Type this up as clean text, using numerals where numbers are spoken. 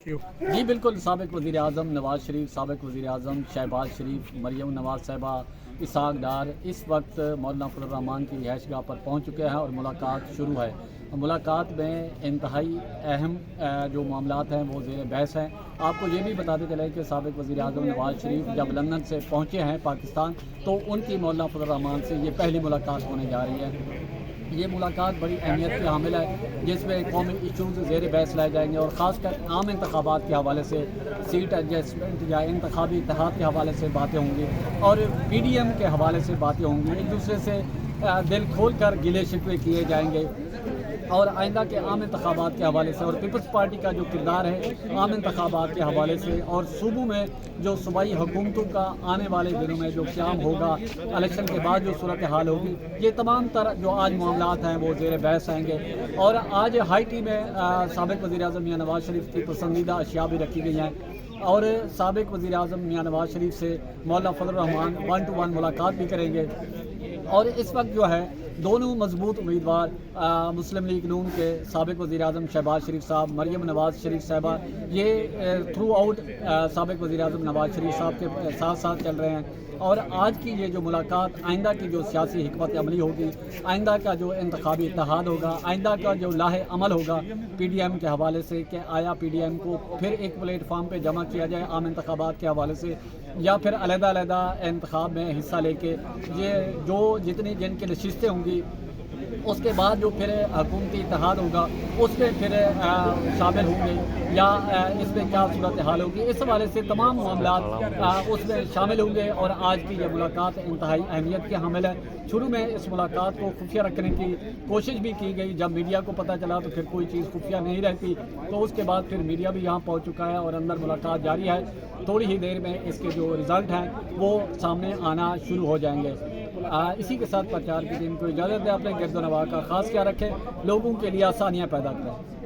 جی بالکل، سابق وزیر اعظم نواز شریف، سابق وزیر اعظم شہباز شریف، مریم نواز صاحبہ، اسحاق ڈار اس وقت مولانا فضل الرحمان کی رہائش گاہ پر پہنچ چکے ہیں اور ملاقات شروع ہے۔ ملاقات میں انتہائی اہم جو معاملات ہیں وہ زیر بحث ہیں۔ آپ کو یہ بھی بتاتے چلیں کہ سابق وزیر اعظم نواز شریف جب لندن سے پہنچے ہیں پاکستان تو ان کی مولانا فضل الرحمان سے یہ پہلی ملاقات ہونے جا رہی ہے۔ یہ ملاقات بڑی اہمیت کی حامل ہے جس میں قومی ایشوز زیر بحث لائے جائیں گے اور خاص کر عام انتخابات کے حوالے سے سیٹ ایڈجسٹمنٹ یا انتخابی اتحاد کے حوالے سے باتیں ہوں گی اور پی ڈی ایم کے حوالے سے باتیں ہوں گی۔ ایک دوسرے سے دل کھول کر گلے شکوے کیے جائیں گے اور آئندہ کے عام انتخابات کے حوالے سے اور پیپلز پارٹی کا جو کردار ہے عام انتخابات کے حوالے سے اور صوبوں میں جو صوبائی حکومتوں کا آنے والے دنوں میں جو قیام ہوگا، الیکشن کے بعد جو صورتحال ہوگی، یہ تمام طرح جو آج معاملات ہیں وہ زیر بحث آئیں گے۔ اور آج ہائی ٹی میں سابق وزیر اعظم میاں نواز شریف کی پسندیدہ اشیاء بھی رکھی گئی ہیں اور سابق وزیر اعظم میاں نواز شریف سے مولانا فضل الرحمان 1 to 1 ملاقات بھی کریں گے۔ اور اس وقت جو ہے دونوں مضبوط امیدوار مسلم لیگ نون کے سابق وزیر اعظم شہباز شریف صاحب، مریم نواز شریف صاحبہ، یہ تھرو آؤٹ سابق وزیر اعظم نواز شریف صاحب کے ساتھ ساتھ چل رہے ہیں۔ اور آج کی یہ جو ملاقات آئندہ کی جو سیاسی حکمت عملی ہوگی، آئندہ کا جو انتخابی اتحاد ہوگا، آئندہ کا جو لاہ عمل ہوگا پی ڈی ایم کے حوالے سے کہ آیا پی ڈی ایم کو پھر ایک پلیٹ فارم پہ جمع کیا جائے عام انتخابات کے حوالے سے یا پھر علیحدہ علیحدہ انتخاب میں حصہ لے کے یہ جو جتنی جن کی نشستیں ہوں گی اس کے بعد جو پھر حکومتی اتحاد ہوگا اس میں پھر شامل ہوں گے یا اس میں کیا صورتحال ہوگی، اس حوالے سے تمام معاملات اس میں شامل ہوں گے۔ اور آج کی یہ ملاقات انتہائی اہمیت کی حامل ہے۔ شروع میں اس ملاقات کو خفیہ رکھنے کی کوشش بھی کی گئی، جب میڈیا کو پتہ چلا تو پھر کوئی چیز خفیہ نہیں رہتی، تو اس کے بعد پھر میڈیا بھی یہاں پہنچ چکا ہے اور اندر ملاقات جاری ہے۔ تھوڑی ہی دیر میں اس کے جو رزلٹ ہیں وہ سامنے آنا شروع ہو جائیں گے۔ اسی کے ساتھ پرچار کی ٹیم کو اجازت ہے، اپنے گرد و نواح کا خاص خیال رکھیں، لوگوں کے لیے آسانیاں پیدا کریں۔